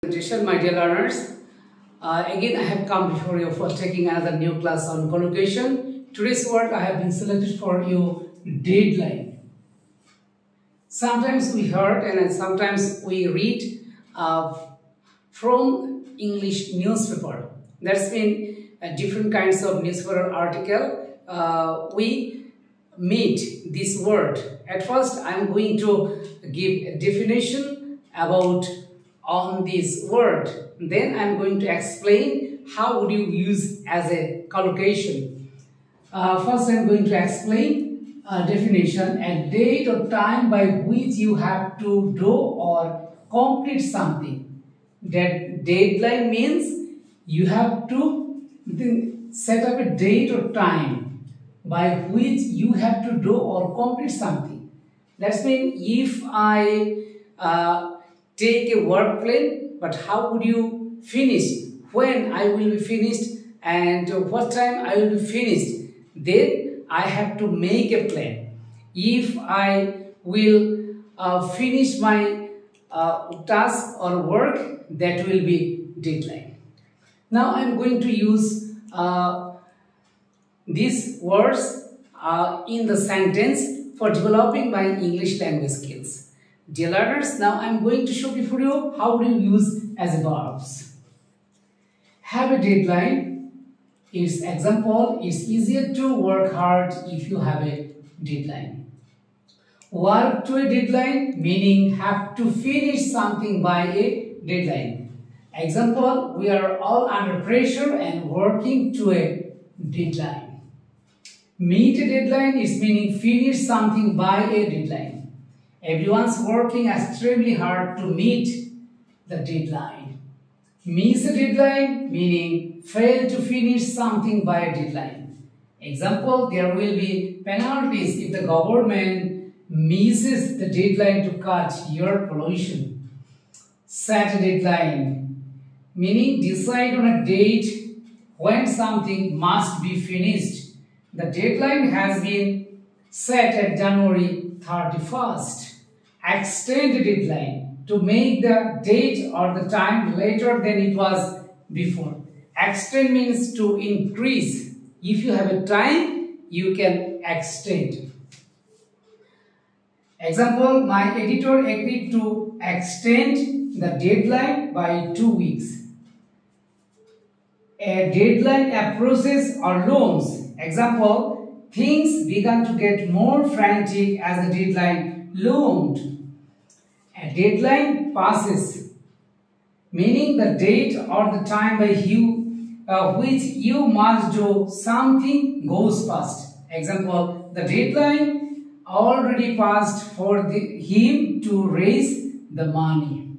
Presentation, my dear learners. Again, I have come before you for taking another new class on collocation. Today's word I have been selected for you, deadline. Sometimes we heard and sometimes we read from English newspaper. There's been different kinds of newspaper article. We meet this word. At first, I'm going to give a definition about on this word. Then I'm going to explain how would you use as a collocation. First, I'm going to explain a definition: a date or time by which you have to do or complete something. That deadline means you have to set up a date or time by which you have to do or complete something. That's mean if I take a work plan, but how would you finish? When I will be finished and what time I will be finished? Then I have to make a plan. If I will finish my task or work, that will be deadline. Now I am going to use these words in the sentence for developing my English language skills. Dear learners, now I am going to show before you how do you use as verbs. Have a deadline. Its example, it's easier to work hard if you have a deadline. Work to a deadline, meaning have to finish something by a deadline. Example, we are all under pressure and working to a deadline. Meet a deadline is meaning finish something by a deadline. Everyone's working extremely hard to meet the deadline. Miss a deadline, meaning fail to finish something by a deadline. Example, there will be penalties if the government misses the deadline to cut your pollution. Set a deadline, meaning decide on a date when something must be finished. The deadline has been set at January 31st. Extend the deadline to make the date or the time later than it was before. Extend means to increase. If you have a time, you can extend. Example, my editor agreed to extend the deadline by 2 weeks. A deadline approaches or looms. Example, things began to get more frantic as the deadline loomed. A deadline passes, meaning the date or the time by which you must do something goes past. Example, the deadline already passed for him to raise the money.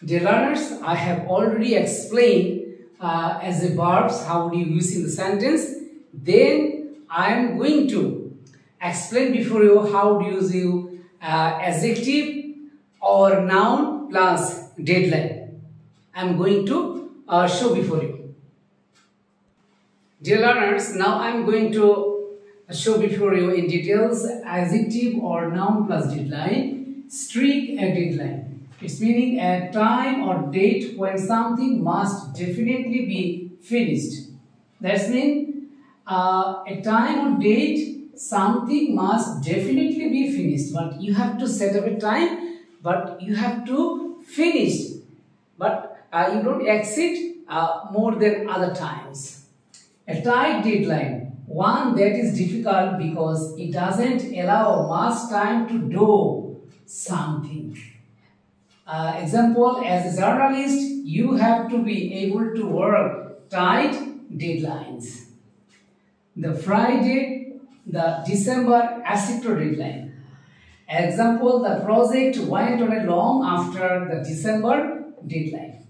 Dear learners, I have already explained as the verbs how do you use in the sentence. Then I am going to explain before you how do you use adjective or noun plus deadline. I am going to show before you. Dear learners, now I am going to show before you in details adjective or noun plus deadline. Strict a deadline. It's meaning a time or date when something must definitely be finished. That's mean a time or date something must definitely be finished, but you have to set up a time, but you have to finish, but you don't exceed more than other times. A tight deadline, one that is difficult because it doesn't allow much time to do something. Example, as a journalist, you have to be able to work tight deadlines. The Friday, the December Assetto deadline. Example, the project went on long after the December deadline.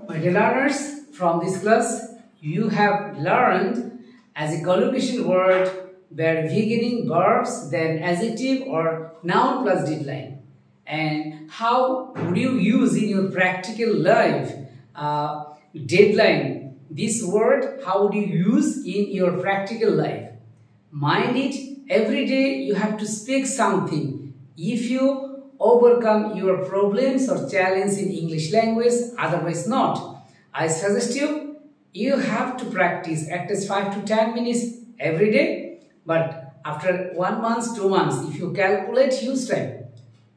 My dear learners, from this class, you have learned as a collocation word where beginning verbs, then adjective or noun plus deadline. And how would you use in your practical life deadline? This word, how do you use in your practical life? Mind it, every day you have to speak something. If you overcome your problems or challenges in English language, otherwise not. I suggest you have to practice at least 5 to 10 minutes every day, but after 1 month, 2 months, if you calculate, use time.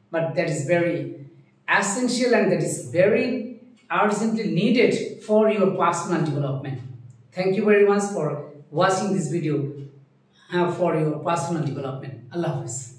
But that is very essential and that is very urgently needed for your personal development. Thank you very much for watching this video for your personal development. Allah Hafiz.